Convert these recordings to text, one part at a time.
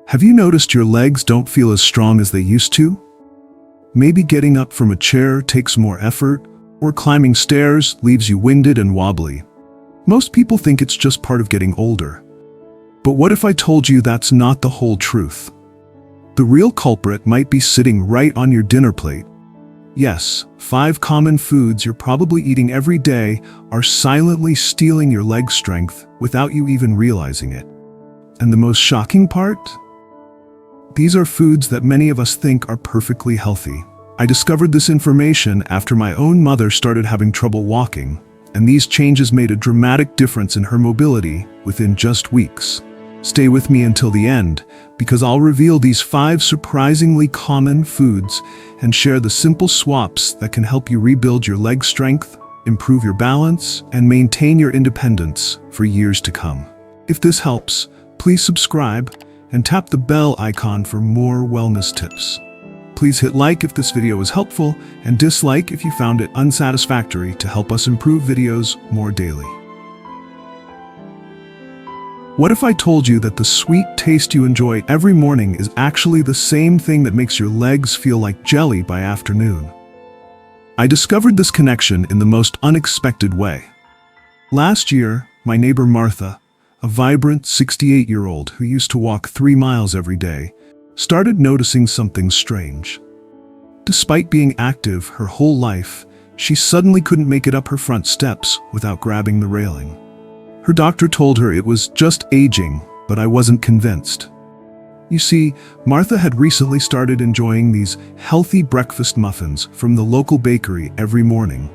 Have you noticed your legs don't feel as strong as they used to? Maybe getting up from a chair takes more effort, or climbing stairs leaves you winded and wobbly. Most people think it's just part of getting older. But what if I told you that's not the whole truth? The real culprit might be sitting right on your dinner plate. Yes, 5 common foods you're probably eating every day are silently stealing your leg strength without you even realizing it. And the most shocking part? These are foods that many of us think are perfectly healthy. I discovered this information after my own mother started having trouble walking, and these changes made a dramatic difference in her mobility within just weeks. Stay with me until the end, because I'll reveal these 5 surprisingly common foods and share the simple swaps that can help you rebuild your leg strength, improve your balance, and maintain your independence for years to come. If this helps, please subscribe and tap the bell icon for more wellness tips. Please hit like if this video was helpful and dislike if you found it unsatisfactory to help us improve videos more daily. What if I told you that the sweet taste you enjoy every morning is actually the same thing that makes your legs feel like jelly by afternoon? I discovered this connection in the most unexpected way. Last year, my neighbor Martha, a vibrant 68-year-old who used to walk 3 miles every day, started noticing something strange. Despite being active her whole life, she suddenly couldn't make it up her front steps without grabbing the railing. Her doctor told her it was just aging, but I wasn't convinced. You see, Martha had recently started enjoying these healthy breakfast muffins from the local bakery every morning.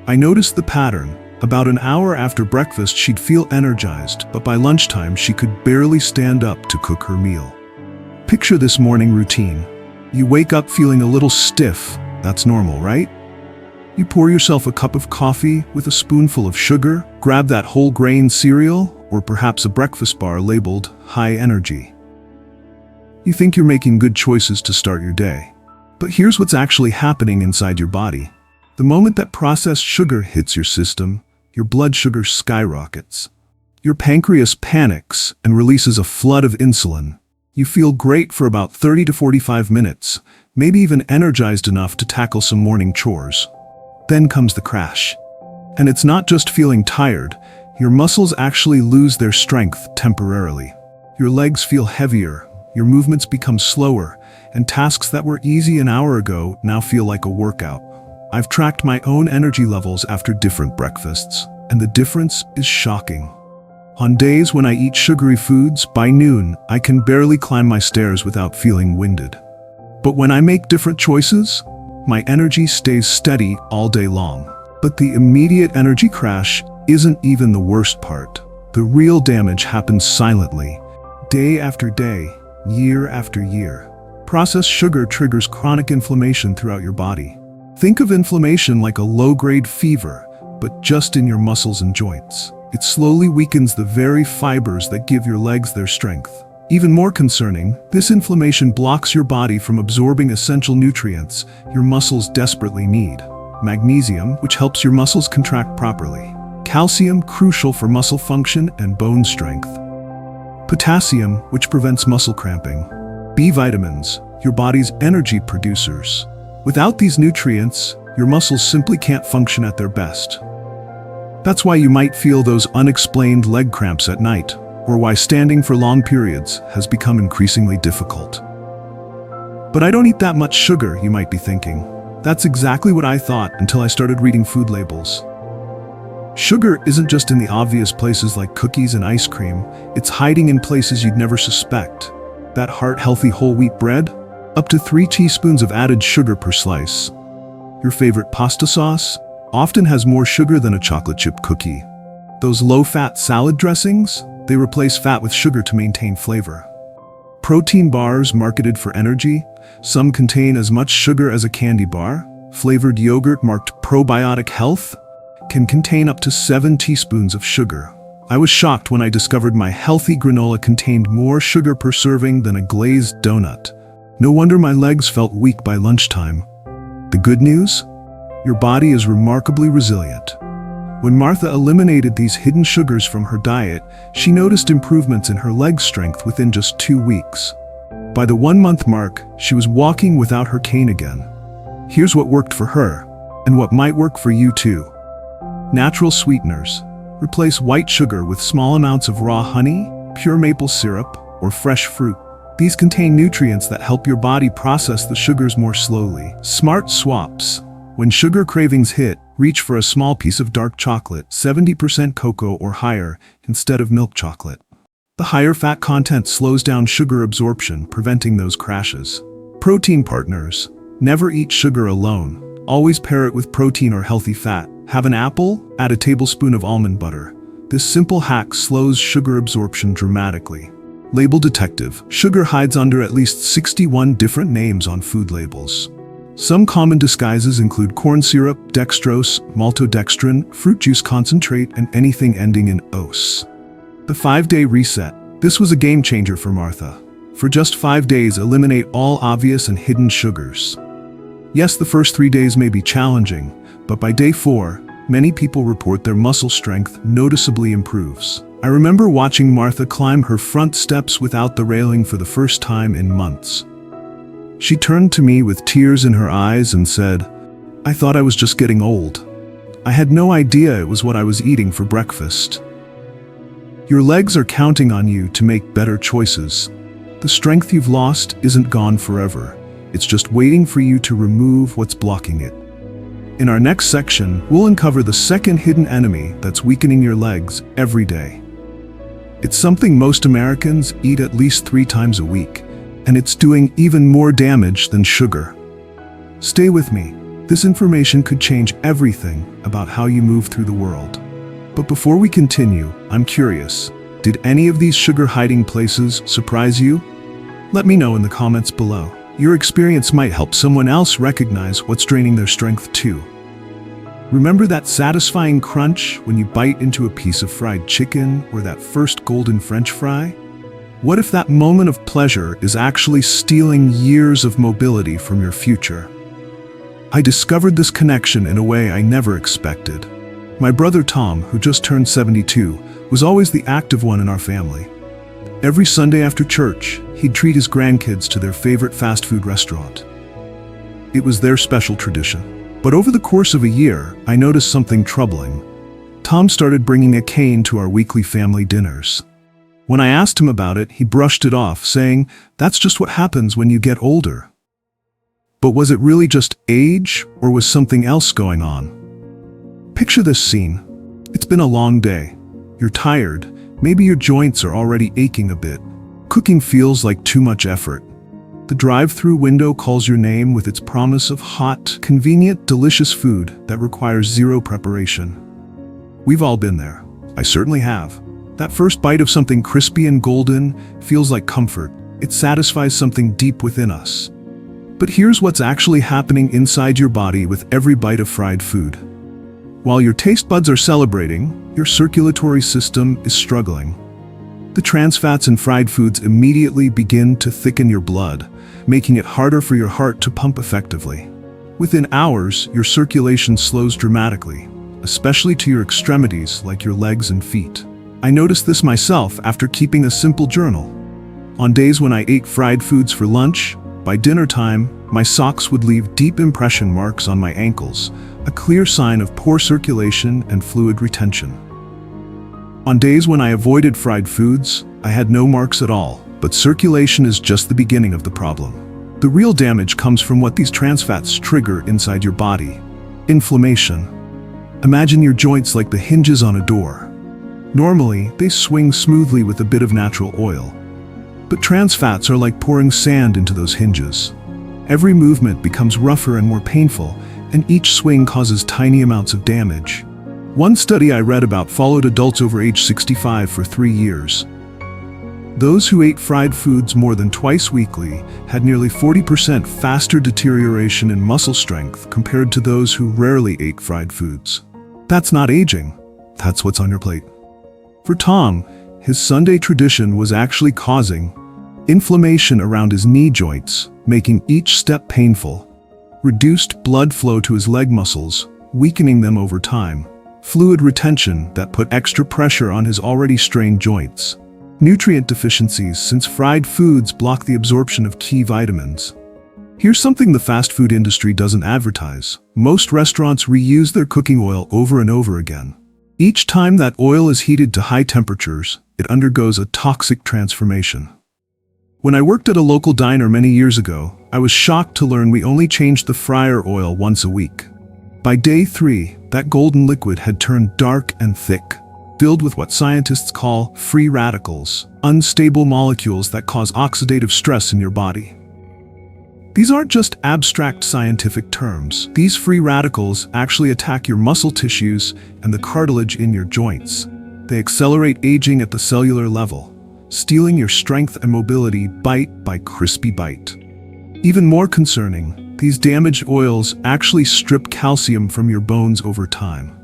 I noticed the pattern. About an hour after breakfast, she'd feel energized, but by lunchtime, she could barely stand up to cook her meal. Picture this morning routine. You wake up feeling a little stiff. That's normal, right? You pour yourself a cup of coffee with a spoonful of sugar, grab that whole grain cereal, or perhaps a breakfast bar labeled high energy. You think you're making good choices to start your day. But here's what's actually happening inside your body. The moment that processed sugar hits your system, your blood sugar skyrockets. Your pancreas panics and releases a flood of insulin. You feel great for about 30 to 45 minutes, maybe even energized enough to tackle some morning chores. Then comes the crash. And it's not just feeling tired, your muscles actually lose their strength temporarily. Your legs feel heavier, your movements become slower, and tasks that were easy an hour ago now feel like a workout. I've tracked my own energy levels after different breakfasts, and the difference is shocking. On days when I eat sugary foods, by noon, I can barely climb my stairs without feeling winded. But when I make different choices, my energy stays steady all day long. But the immediate energy crash isn't even the worst part. The real damage happens silently, day after day, year after year. Processed sugar triggers chronic inflammation throughout your body. Think of inflammation like a low-grade fever, but just in your muscles and joints. It slowly weakens the very fibers that give your legs their strength. Even more concerning, this inflammation blocks your body from absorbing essential nutrients your muscles desperately need. Magnesium, which helps your muscles contract properly. Calcium, crucial for muscle function and bone strength. Potassium, which prevents muscle cramping. B vitamins, your body's energy producers. Without these nutrients, your muscles simply can't function at their best. That's why you might feel those unexplained leg cramps at night, or why standing for long periods has become increasingly difficult. But I don't eat that much sugar, you might be thinking. That's exactly what I thought until I started reading food labels. Sugar isn't just in the obvious places like cookies and ice cream, it's hiding in places you'd never suspect. That heart-healthy whole wheat bread? Up to 3 teaspoons of added sugar per slice. Your favorite pasta sauce? Often has more sugar than a chocolate chip cookie. Those low-fat salad dressings? They replace fat with sugar to maintain flavor. Protein bars marketed for energy? Some contain as much sugar as a candy bar. Flavored yogurt marked probiotic health? Can contain up to 7 teaspoons of sugar. I was shocked when I discovered my healthy granola contained more sugar per serving than a glazed donut. No wonder my legs felt weak by lunchtime. The good news? Your body is remarkably resilient. When Martha eliminated these hidden sugars from her diet, she noticed improvements in her leg strength within just 2 weeks. By the 1-month mark, she was walking without her cane again. Here's what worked for her, and what might work for you too. Natural sweeteners. Replace white sugar with small amounts of raw honey, pure maple syrup, or fresh fruit. These contain nutrients that help your body process the sugars more slowly. Smart swaps. When sugar cravings hit, reach for a small piece of dark chocolate, 70% cocoa or higher, instead of milk chocolate. The higher fat content slows down sugar absorption, preventing those crashes. Protein partners. Never eat sugar alone. Always pair it with protein or healthy fat. Have an apple, add a tablespoon of almond butter. This simple hack slows sugar absorption dramatically. Label detective. Sugar hides under at least 61 different names on food labels. Some common disguises include corn syrup, dextrose, maltodextrin, fruit juice concentrate, and anything ending in "-ose". The 5-day reset. This was a game changer for Martha. For just 5 days, eliminate all obvious and hidden sugars. Yes, the first 3 days may be challenging, but by day 4, many people report their muscle strength noticeably improves. I remember watching Martha climb her front steps without the railing for the first time in months. She turned to me with tears in her eyes and said, "I thought I was just getting old. I had no idea it was what I was eating for breakfast." Your legs are counting on you to make better choices. The strength you've lost isn't gone forever. It's just waiting for you to remove what's blocking it. In our next section, we'll uncover the second hidden enemy that's weakening your legs every day. It's something most Americans eat at least 3 times a week, and it's doing even more damage than sugar. Stay with me. This information could change everything about how you move through the world. But before we continue, I'm curious, did any of these sugar hiding places surprise you? Let me know in the comments below. Your experience might help someone else recognize what's draining their strength too. Remember that satisfying crunch when you bite into a piece of fried chicken or that first golden French fry? What if that moment of pleasure is actually stealing years of mobility from your future? I discovered this connection in a way I never expected. My brother Tom, who just turned 72, was always the active one in our family. Every Sunday after church, he'd treat his grandkids to their favorite fast food restaurant. It was their special tradition. But over the course of a year, I noticed something troubling. Tom started bringing a cane to our weekly family dinners. When I asked him about it, he brushed it off, saying, "That's just what happens when you get older." But was it really just age, or was something else going on? Picture this scene. It's been a long day. You're tired. Maybe your joints are already aching a bit. Cooking feels like too much effort. The drive-through window calls your name with its promise of hot, convenient, delicious food that requires zero preparation. We've all been there. I certainly have. That first bite of something crispy and golden feels like comfort. It satisfies something deep within us. But here's what's actually happening inside your body with every bite of fried food. While your taste buds are celebrating, your circulatory system is struggling. The trans fats in fried foods immediately begin to thicken your blood, making it harder for your heart to pump effectively. Within hours, your circulation slows dramatically, especially to your extremities like your legs and feet. I noticed this myself after keeping a simple journal. On days when I ate fried foods for lunch, by dinner time, my socks would leave deep impression marks on my ankles, a clear sign of poor circulation and fluid retention. On days when I avoided fried foods, I had no marks at all, but circulation is just the beginning of the problem. The real damage comes from what these trans fats trigger inside your body: inflammation. Imagine your joints like the hinges on a door. Normally, they swing smoothly with a bit of natural oil. But trans fats are like pouring sand into those hinges. Every movement becomes rougher and more painful, and each swing causes tiny amounts of damage. One study I read about followed adults over age 65 for 3 years. Those who ate fried foods more than twice weekly had nearly 40% faster deterioration in muscle strength compared to those who rarely ate fried foods. That's not aging. That's what's on your plate. For Tom, his Sunday tradition was actually causing inflammation around his knee joints, making each step painful, reduced blood flow to his leg muscles, weakening them over time. fluid retention that put extra pressure on his already strained joints, nutrient deficiencies since fried foods block the absorption of key vitamins. Here's something the fast food industry doesn't advertise. Most restaurants reuse their cooking oil over and over again. Each time that oil is heated to high temperatures, it undergoes a toxic transformation. When I worked at a local diner many years ago, I was shocked to learn we only changed the fryer oil once a week. By day 3, that golden liquid had turned dark and thick, filled with what scientists call free radicals, unstable molecules that cause oxidative stress in your body. These aren't just abstract scientific terms. These free radicals actually attack your muscle tissues and the cartilage in your joints. They accelerate aging at the cellular level, stealing your strength and mobility bite by crispy bite. Even more concerning, these damaged oils actually strip calcium from your bones over time.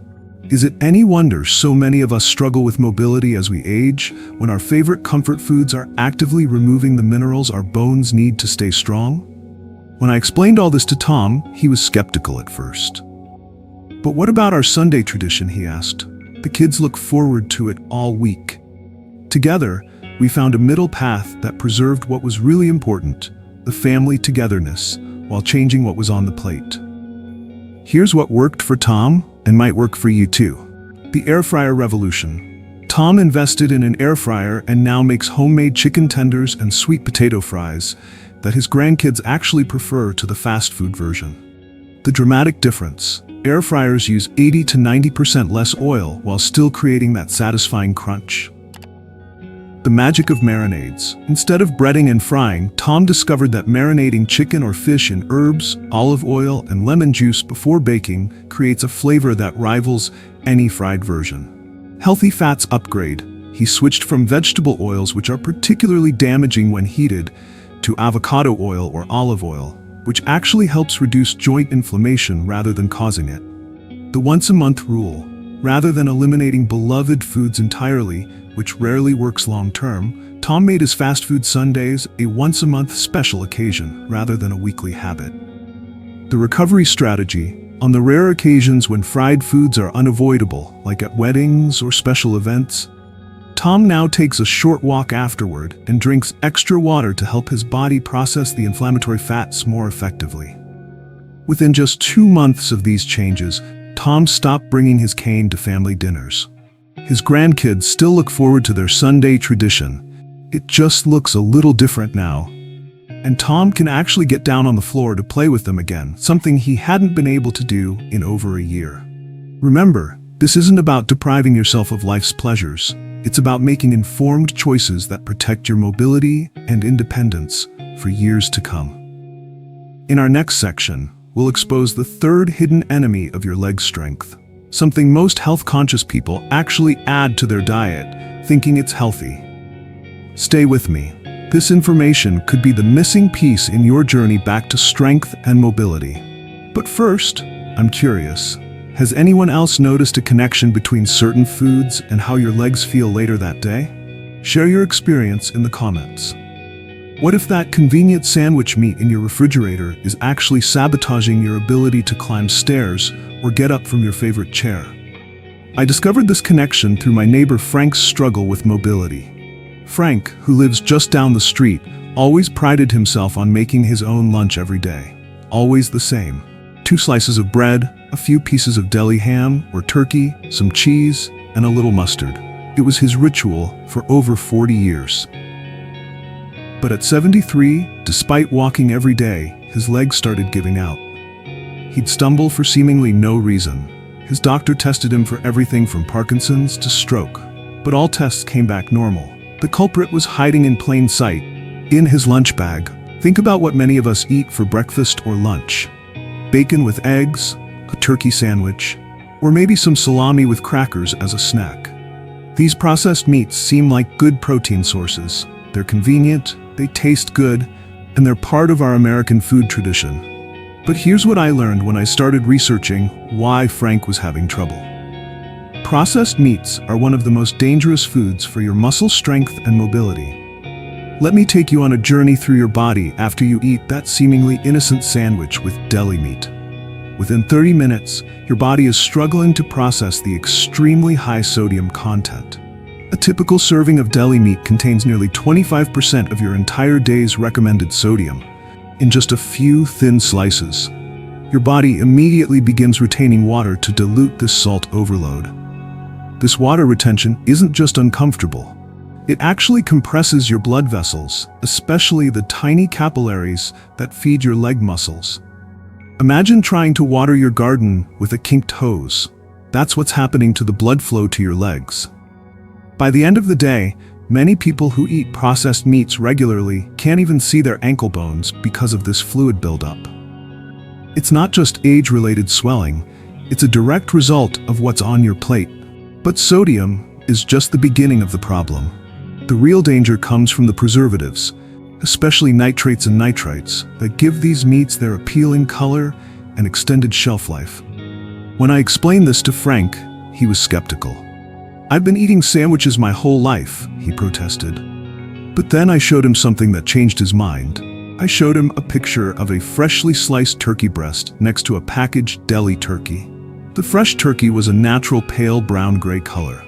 Is it any wonder so many of us struggle with mobility as we age, when our favorite comfort foods are actively removing the minerals our bones need to stay strong? When I explained all this to Tom, he was skeptical at first. "But what about our Sunday tradition?" he asked. "The kids look forward to it all week." Together, we found a middle path that preserved what was really important, the family togetherness, while changing what was on the plate. Here's what worked for Tom and might work for you too. The air fryer revolution. Tom invested in an air fryer and now makes homemade chicken tenders and sweet potato fries that his grandkids actually prefer to the fast food version. The dramatic difference: air fryers use 80 to 90% less oil while still creating that satisfying crunch. The magic of marinades. Instead of breading and frying, Tom discovered that marinating chicken or fish in herbs, olive oil, and lemon juice before baking creates a flavor that rivals any fried version. Healthy fats upgrade. He switched from vegetable oils, which are particularly damaging when heated, to avocado oil or olive oil, which actually helps reduce joint inflammation rather than causing it. The once-a-month rule. Rather than eliminating beloved foods entirely, which rarely works long-term, Tom made his fast food Sundays a once-a-month special occasion rather than a weekly habit. The recovery strategy. On the rare occasions when fried foods are unavoidable, like at weddings or special events, Tom now takes a short walk afterward and drinks extra water to help his body process the inflammatory fats more effectively. Within just 2 months of these changes, Tom stopped bringing his cane to family dinners. His grandkids still look forward to their Sunday tradition. It just looks a little different now. And Tom can actually get down on the floor to play with them again, something he hadn't been able to do in over a year. Remember, this isn't about depriving yourself of life's pleasures. It's about making informed choices that protect your mobility and independence for years to come. In our next section, we'll expose the third hidden enemy of your leg strength, something most health-conscious people actually add to their diet, thinking it's healthy. Stay with me. This information could be the missing piece in your journey back to strength and mobility. But first, I'm curious. Has anyone else noticed a connection between certain foods and how your legs feel later that day? Share your experience in the comments. What if that convenient sandwich meat in your refrigerator is actually sabotaging your ability to climb stairs or get up from your favorite chair? I discovered this connection through my neighbor Frank's struggle with mobility. Frank, who lives just down the street, always prided himself on making his own lunch every day. Always the same. 2 slices of bread, a few pieces of deli ham or turkey, some cheese, and a little mustard. It was his ritual for over 40 years. But at 73, despite walking every day, his legs started giving out. He'd stumble for seemingly no reason. His doctor tested him for everything from Parkinson's to stroke, but all tests came back normal. The culprit was hiding in plain sight, in his lunch bag. Think about what many of us eat for breakfast or lunch. Bacon with eggs, a turkey sandwich, or maybe some salami with crackers as a snack. These processed meats seem like good protein sources. They're convenient, they taste good, and they're part of our American food tradition. But here's what I learned when I started researching why Frank was having trouble. Processed meats are one of the most dangerous foods for your muscle strength and mobility. Let me take you on a journey through your body after you eat that seemingly innocent sandwich with deli meat. Within 30 minutes, your body is struggling to process the extremely high sodium content. A typical serving of deli meat contains nearly 25% of your entire day's recommended sodium in just a few thin slices. Your body immediately begins retaining water to dilute this salt overload. This water retention isn't just uncomfortable. It actually compresses your blood vessels, especially the tiny capillaries that feed your leg muscles. Imagine trying to water your garden with a kinked hose. That's what's happening to the blood flow to your legs. By the end of the day, many people who eat processed meats regularly can't even see their ankle bones because of this fluid buildup. It's not just age-related swelling, it's a direct result of what's on your plate. But sodium is just the beginning of the problem. The real danger comes from the preservatives, especially nitrates and nitrites, that give these meats their appealing color and extended shelf life. When I explained this to Frank, he was skeptical. "I've been eating sandwiches my whole life," he protested. But then I showed him something that changed his mind. I showed him a picture of a freshly sliced turkey breast next to a packaged deli turkey. The fresh turkey was a natural pale brown-gray color.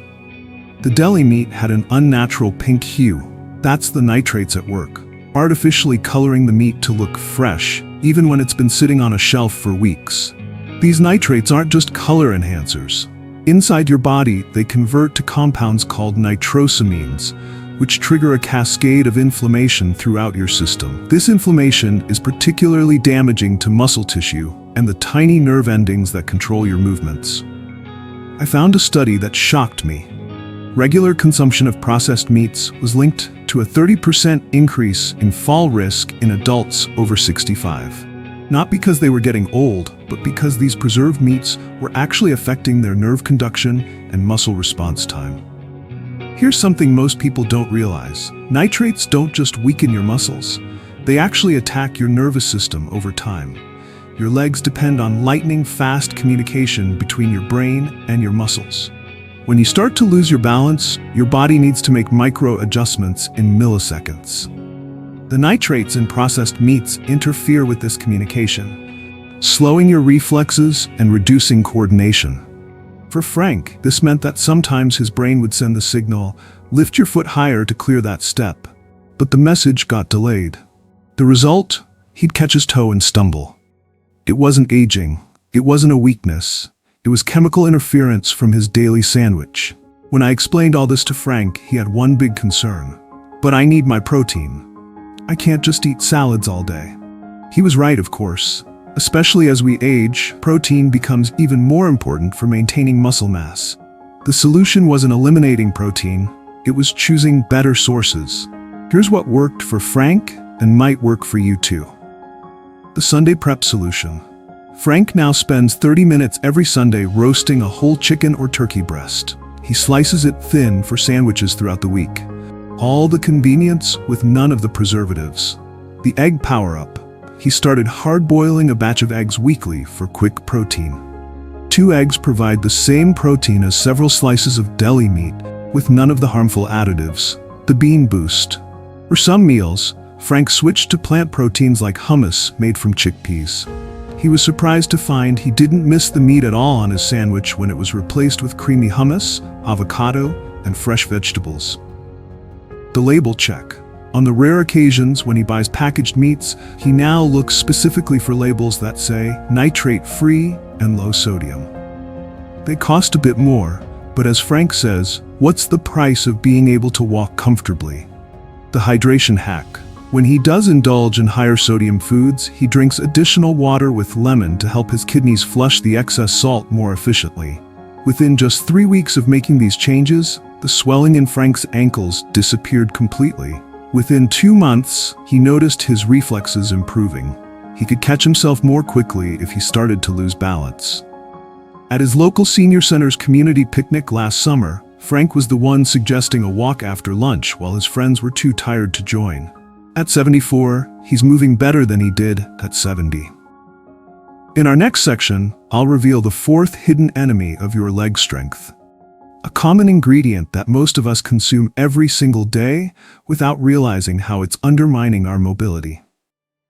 The deli meat had an unnatural pink hue. That's the nitrates at work, artificially coloring the meat to look fresh, even when it's been sitting on a shelf for weeks. These nitrates aren't just color enhancers. Inside your body, they convert to compounds called nitrosamines, which trigger a cascade of inflammation throughout your system. This inflammation is particularly damaging to muscle tissue and the tiny nerve endings that control your movements. I found a study that shocked me. Regular consumption of processed meats was linked to a 30% increase in fall risk in adults over 65. Not because they were getting old, but because these preserved meats were actually affecting their nerve conduction and muscle response time. Here's something most people don't realize. Nitrates don't just weaken your muscles. They actually attack your nervous system over time. Your legs depend on lightning-fast communication between your brain and your muscles. When you start to lose your balance, your body needs to make micro-adjustments in milliseconds. The nitrates in processed meats interfere with this communication, slowing your reflexes and reducing coordination. For Frank, this meant that sometimes his brain would send the signal, "Lift your foot higher to clear that step." But the message got delayed. The result? He'd catch his toe and stumble. It wasn't aging. It wasn't a weakness. It was chemical interference from his daily sandwich. When I explained all this to Frank, he had one big concern. "But I need my protein. I can't just eat salads all day." He was right, of course. Especially as we age, protein becomes even more important for maintaining muscle mass. The solution wasn't eliminating protein, it was choosing better sources. Here's what worked for Frank and might work for you too. The Sunday prep solution. Frank now spends 30 minutes every Sunday roasting a whole chicken or turkey breast. He slices it thin for sandwiches throughout the week. All the convenience with none of the preservatives. The egg power-up. He started hard-boiling a batch of eggs weekly for quick protein. 2 eggs provide the same protein as several slices of deli meat, with none of the harmful additives. The Bean Boost. For some meals, Frank switched to plant proteins like hummus made from chickpeas. He was surprised to find he didn't miss the meat at all on his sandwich when it was replaced with creamy hummus, avocado, and fresh vegetables. The label check. On the rare occasions when he buys packaged meats, he now looks specifically for labels that say nitrate-free and low sodium. They cost a bit more, but as Frank says, what's the price of being able to walk comfortably? The hydration hack. When he does indulge in higher sodium foods, he drinks additional water with lemon to help his kidneys flush the excess salt more efficiently. Within just 3 weeks of making these changes, the swelling in Frank's ankles disappeared completely. Within 2 months, he noticed his reflexes improving. He could catch himself more quickly if he started to lose balance. At his local senior center's community picnic last summer, Frank was the one suggesting a walk after lunch while his friends were too tired to join. At 74, he's moving better than he did at 70. In our next section, I'll reveal the 4th hidden enemy of your leg strength. A common ingredient that most of us consume every single day without realizing how it's undermining our mobility.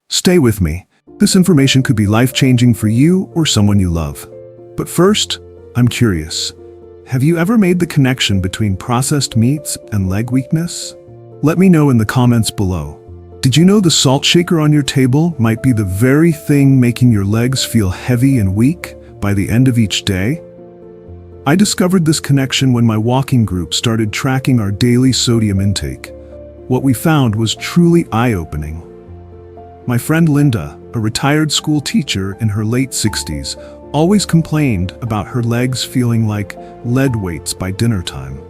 Stay with me, This information could be life-changing for you or someone you love. But first, I'm curious. Have you ever made the connection between processed meats and leg weakness? Let me know in the comments below. Did you know the salt shaker on your table might be the very thing making your legs feel heavy and weak by the end of each day? I discovered this connection when my walking group started tracking our daily sodium intake. What we found was truly eye-opening. My friend Linda, a retired school teacher in her late 60s, always complained about her legs feeling like lead weights by dinner time.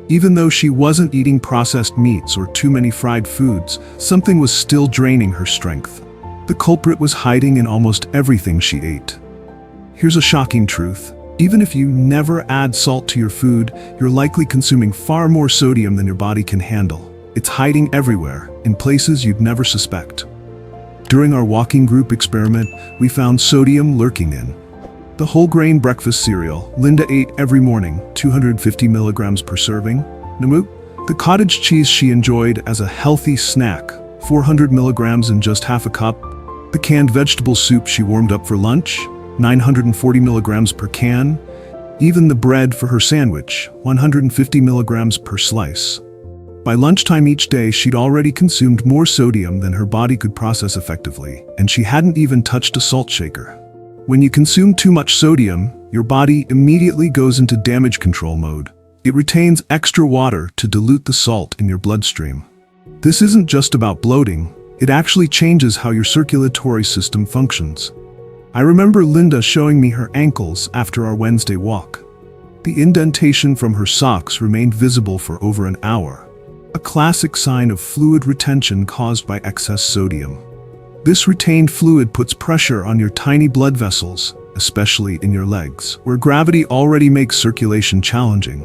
Even though she wasn't eating processed meats or too many fried foods, something was still draining her strength. The culprit was hiding in almost everything she ate. Here's a shocking truth. Even if you never add salt to your food, you're likely consuming far more sodium than your body can handle. It's hiding everywhere, in places you'd never suspect. During our walking group experiment, we found sodium lurking in the whole grain breakfast cereal Linda ate every morning, 250 milligrams per serving. Namoot, the cottage cheese she enjoyed as a healthy snack, 400 milligrams in just half a cup. The canned vegetable soup she warmed up for lunch, 940 milligrams per can. Even the bread for her sandwich, 150 milligrams per slice. By lunchtime each day, she'd already consumed more sodium than her body could process effectively, and she hadn't even touched a salt shaker. When you consume too much sodium, your body immediately goes into damage control mode. It retains extra water to dilute the salt in your bloodstream. This isn't just about bloating, it actually changes how your circulatory system functions. I remember Linda showing me her ankles after our Wednesday walk. The indentation from her socks remained visible for over an hour, a classic sign of fluid retention caused by excess sodium. This retained fluid puts pressure on your tiny blood vessels, especially in your legs, where gravity already makes circulation challenging.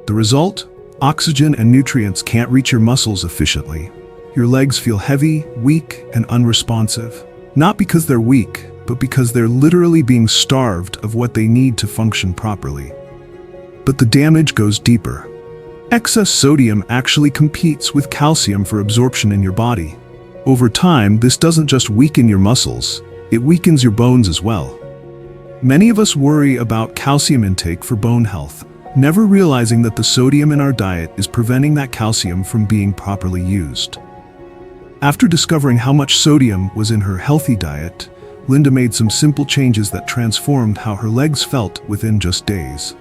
The result? Oxygen and nutrients can't reach your muscles efficiently. Your legs feel heavy, weak, and unresponsive. Not because they're weak, but because they're literally being starved of what they need to function properly. But the damage goes deeper. Excess sodium actually competes with calcium for absorption in your body. Over time, this doesn't just weaken your muscles, it weakens your bones as well. Many of us worry about calcium intake for bone health, never realizing that the sodium in our diet is preventing that calcium from being properly used. After discovering how much sodium was in her healthy diet, Linda made some simple changes that transformed how her legs felt within just days.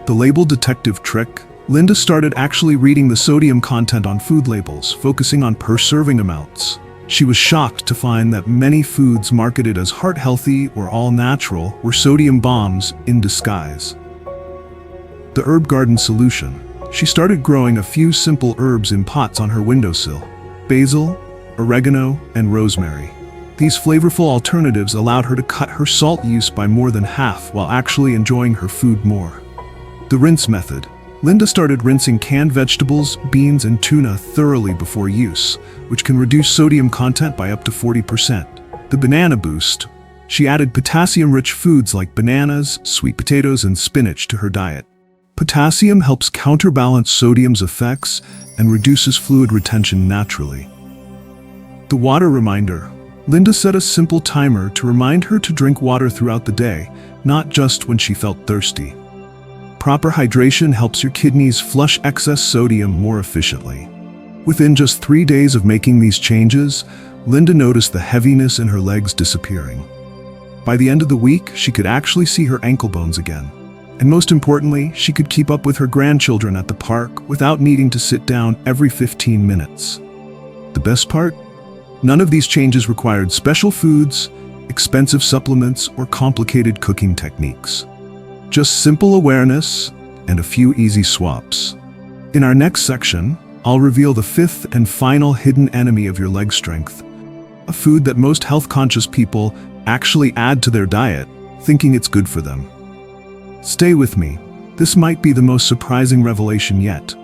The label detective trick. Linda started actually reading the sodium content on food labels, focusing on per-serving amounts. She was shocked to find that many foods marketed as heart-healthy or all-natural were sodium bombs in disguise. The herb garden solution. She started growing a few simple herbs in pots on her windowsill: basil, oregano, and rosemary. These flavorful alternatives allowed her to cut her salt use by more than half while actually enjoying her food more. The rinse method. Linda started rinsing canned vegetables, beans, and tuna thoroughly before use, which can reduce sodium content by up to 40%. The banana boost. She added potassium-rich foods like bananas, sweet potatoes, and spinach to her diet. Potassium helps counterbalance sodium's effects and reduces fluid retention naturally. The water reminder. Linda set a simple timer to remind her to drink water throughout the day, not just when she felt thirsty. Proper hydration helps your kidneys flush excess sodium more efficiently. Within just 3 days of making these changes, Linda noticed the heaviness in her legs disappearing. By the end of the week, she could actually see her ankle bones again. And most importantly, she could keep up with her grandchildren at the park without needing to sit down every 15 minutes. The best part? None of these changes required special foods, expensive supplements, or complicated cooking techniques. Just simple awareness and a few easy swaps. In our next section, I'll reveal the fifth and final hidden enemy of your leg strength, a food that most health-conscious people actually add to their diet, thinking it's good for them. Stay with me. This might be the most surprising revelation yet.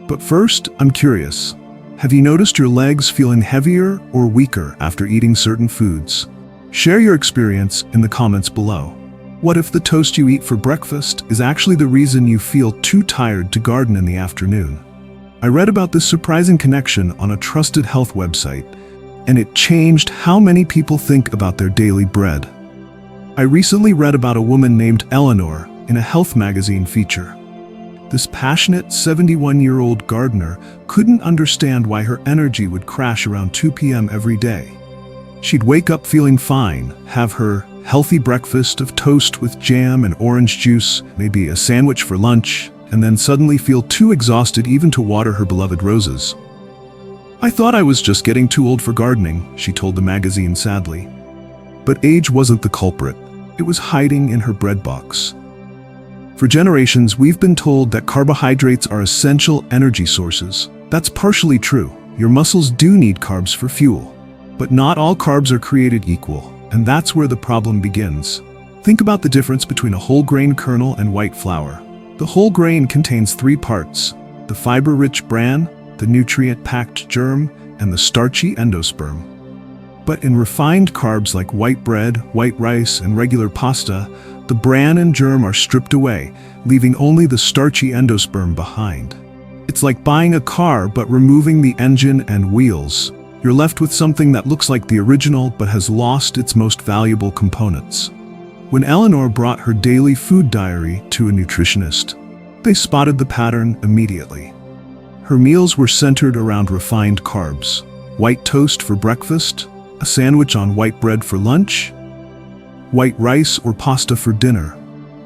But first, I'm curious. Have you noticed your legs feeling heavier or weaker after eating certain foods? Share your experience in the comments below. What if the toast you eat for breakfast is actually the reason you feel too tired to garden in the afternoon? I read about this surprising connection on a trusted health website, and it changed how many people think about their daily bread. I recently read about a woman named Eleanor in a health magazine feature. This passionate 71-year-old gardener couldn't understand why her energy would crash around 2 p.m. every day. She'd wake up feeling fine, have her healthy breakfast of toast with jam and orange juice, maybe a sandwich for lunch, and then suddenly feel too exhausted even to water her beloved roses. "I thought I was just getting too old for gardening," she told the magazine sadly. But age wasn't the culprit. It was hiding in her bread box. For generations, we've been told that carbohydrates are essential energy sources. That's partially true. Your muscles do need carbs for fuel. But not all carbs are created equal, and that's where the problem begins. Think about the difference between a whole grain kernel and white flour. The whole grain contains 3 parts: the fiber-rich bran, the nutrient-packed germ, and the starchy endosperm. But in refined carbs like white bread, white rice, and regular pasta, the bran and germ are stripped away, leaving only the starchy endosperm behind. It's like buying a car but removing the engine and wheels. You're left with something that looks like the original but has lost its most valuable components. When Eleanor brought her daily food diary to a nutritionist, they spotted the pattern immediately. Her meals were centered around refined carbs: white toast for breakfast, a sandwich on white bread for lunch, white rice or pasta for dinner.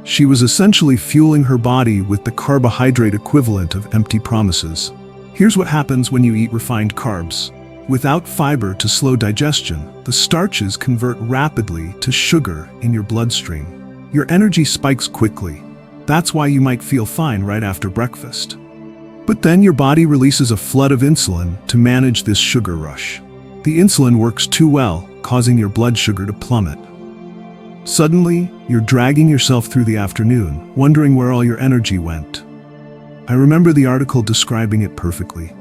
She was essentially fueling her body with the carbohydrate equivalent of empty promises. Here's what happens when you eat refined carbs. Without fiber to slow digestion, the starches convert rapidly to sugar in your bloodstream. Your energy spikes quickly. That's why you might feel fine right after breakfast. But then your body releases a flood of insulin to manage this sugar rush. The insulin works too well, causing your blood sugar to plummet. Suddenly, you're dragging yourself through the afternoon, wondering where all your energy went. I remember the article describing it perfectly.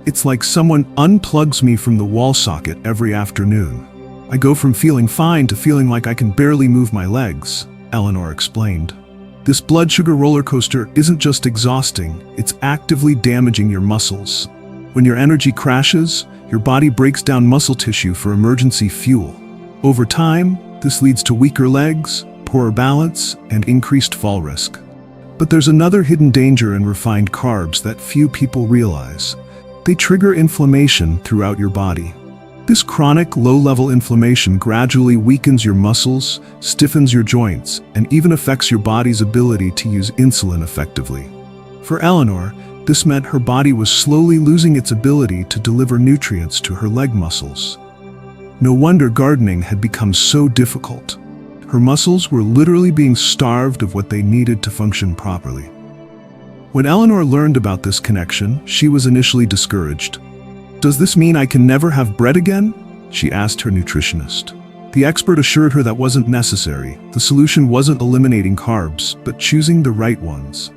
"It's like someone unplugs me from the wall socket every afternoon. I go from feeling fine to feeling like I can barely move my legs," Eleanor explained. This blood sugar roller coaster isn't just exhausting, it's actively damaging your muscles. When your energy crashes, your body breaks down muscle tissue for emergency fuel. Over time, this leads to weaker legs, poorer balance, and increased fall risk. But there's another hidden danger in refined carbs that few people realize. They trigger inflammation throughout your body. This chronic, low-level inflammation gradually weakens your muscles, stiffens your joints, and even affects your body's ability to use insulin effectively. For Eleanor, this meant her body was slowly losing its ability to deliver nutrients to her leg muscles. No wonder gardening had become so difficult. Her muscles were literally being starved of what they needed to function properly. When Eleanor learned about this connection, she was initially discouraged. "Does this mean I can never have bread again?" she asked her nutritionist. The expert assured her that wasn't necessary. The solution wasn't eliminating carbs, but choosing the right ones.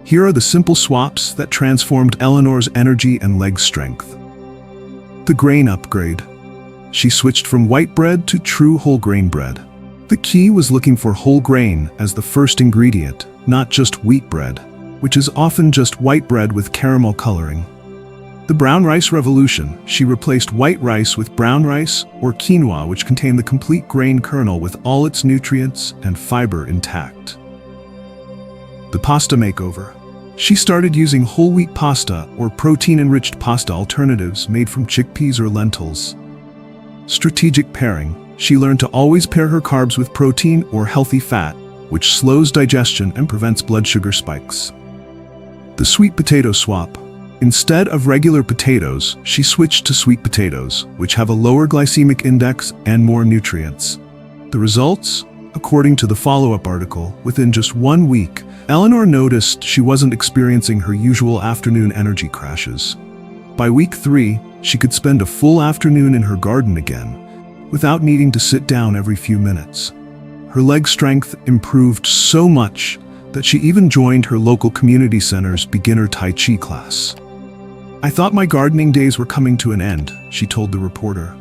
Here are the simple swaps that transformed Eleanor's energy and leg strength. The grain upgrade. She switched from white bread to true whole grain bread. The key was looking for whole grain as the first ingredient, not just wheat bread, which is often just white bread with caramel coloring. The brown rice revolution. She replaced white rice with brown rice or quinoa, which contained the complete grain kernel with all its nutrients and fiber intact. The pasta makeover. She started using whole wheat pasta or protein-enriched pasta alternatives made from chickpeas or lentils. Strategic pairing. She learned to always pair her carbs with protein or healthy fat, which slows digestion and prevents blood sugar spikes. The sweet potato swap. Instead of regular potatoes, she switched to sweet potatoes, which have a lower glycemic index and more nutrients. The results? According to the follow-up article, within just 1 week, Eleanor noticed she wasn't experiencing her usual afternoon energy crashes. By week 3, she could spend a full afternoon in her garden again, without needing to sit down every few minutes. Her leg strength improved so much that she even joined her local community center's beginner Tai Chi class. "I thought my gardening days were coming to an end," she told the reporter.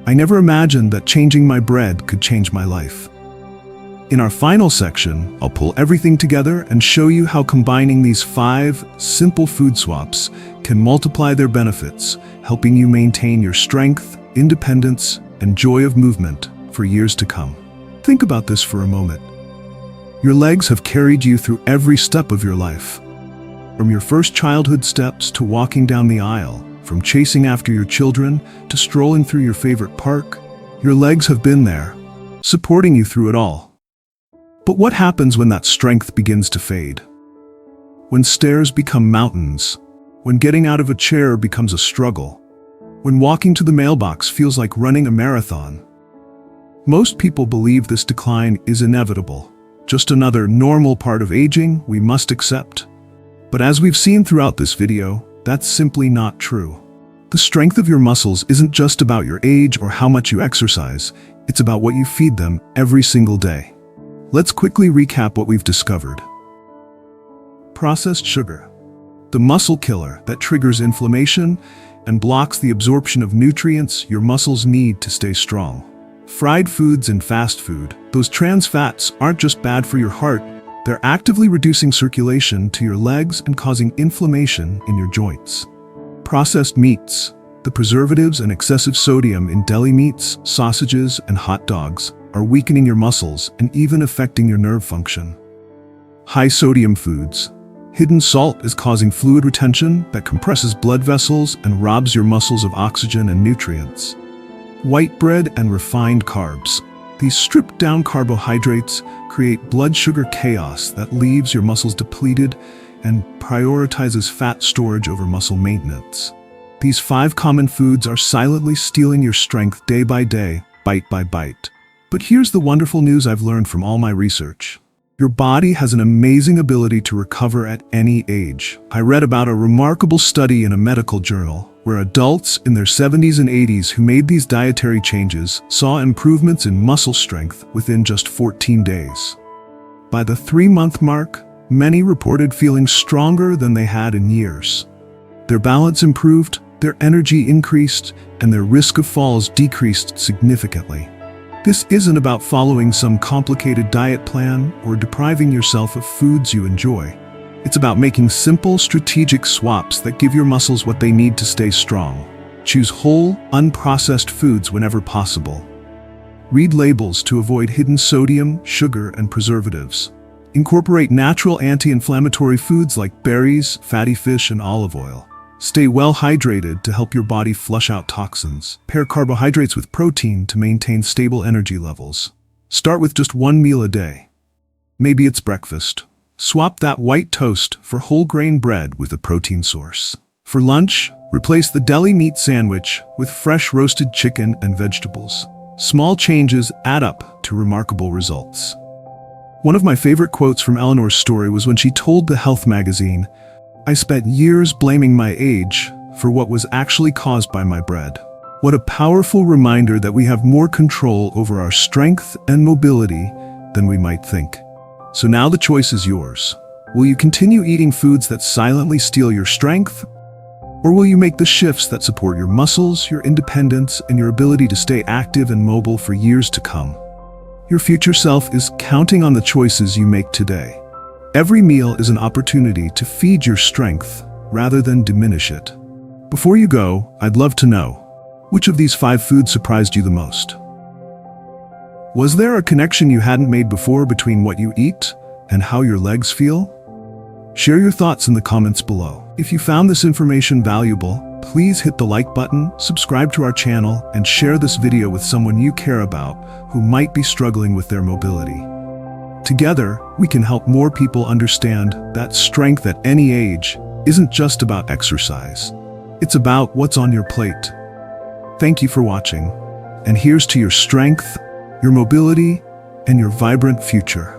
"I never imagined that changing my bread could change my life." In our final section, I'll pull everything together and show you how combining these 5 simple food swaps can multiply their benefits, helping you maintain your strength, independence, and joy of movement for years to come. Think about this for a moment. Your legs have carried you through every step of your life. From your first childhood steps to walking down the aisle, from chasing after your children to strolling through your favorite park, your legs have been there, supporting you through it all. But what happens when that strength begins to fade? When stairs become mountains, when getting out of a chair becomes a struggle, when walking to the mailbox feels like running a marathon. Most people believe this decline is inevitable, just another normal part of aging we must accept. But as we've seen throughout this video, that's simply not true. The strength of your muscles isn't just about your age or how much you exercise, it's about what you feed them every single day. Let's quickly recap what we've discovered. Processed sugar, the muscle killer that triggers inflammation and blocks the absorption of nutrients your muscles need to stay strong. Fried foods and fast food, those trans fats aren't just bad for your heart, they're actively reducing circulation to your legs and causing inflammation in your joints. Processed meats, the preservatives and excessive sodium in deli meats, sausages, and hot dogs are weakening your muscles and even affecting your nerve function. High sodium foods. Hidden salt is causing fluid retention that compresses blood vessels and robs your muscles of oxygen and nutrients. White bread and refined carbs. These stripped-down carbohydrates create blood sugar chaos that leaves your muscles depleted and prioritizes fat storage over muscle maintenance. These 5 common foods are silently stealing your strength day by day, bite by bite. But here's the wonderful news I've learned from all my research. Your body has an amazing ability to recover at any age. I read about a remarkable study in a medical journal where adults in their 70s and 80s who made these dietary changes saw improvements in muscle strength within just 14 days. By the 3-month mark, many reported feeling stronger than they had in years. Their balance improved, their energy increased, and their risk of falls decreased significantly. This isn't about following some complicated diet plan or depriving yourself of foods you enjoy. It's about making simple, strategic swaps that give your muscles what they need to stay strong. Choose whole, unprocessed foods whenever possible. Read labels to avoid hidden sodium, sugar, and preservatives. Incorporate natural anti-inflammatory foods like berries, fatty fish, and olive oil. Stay well hydrated to help your body flush out toxins. Pair carbohydrates with protein to maintain stable energy levels. Start with just 1 meal a day. Maybe it's breakfast. Swap that white toast for whole grain bread with a protein source. For lunch, replace the deli meat sandwich with fresh roasted chicken and vegetables. Small changes add up to remarkable results. One of my favorite quotes from Eleanor's story was when she told the Health magazine, "I spent years blaming my age for what was actually caused by my bread." What a powerful reminder that we have more control over our strength and mobility than we might think. So now the choice is yours. Will you continue eating foods that silently steal your strength? Or will you make the shifts that support your muscles, your independence, and your ability to stay active and mobile for years to come? Your future self is counting on the choices you make today. Every meal is an opportunity to feed your strength rather than diminish it. Before you go, I'd love to know, which of these 5 foods surprised you the most? Was there a connection you hadn't made before between what you eat and how your legs feel? Share your thoughts in the comments below. If you found this information valuable, please hit the like button, subscribe to our channel, and share this video with someone you care about who might be struggling with their mobility. Together, we can help more people understand that strength at any age isn't just about exercise. It's about what's on your plate. Thank you for watching, and here's to your strength, your mobility, and your vibrant future.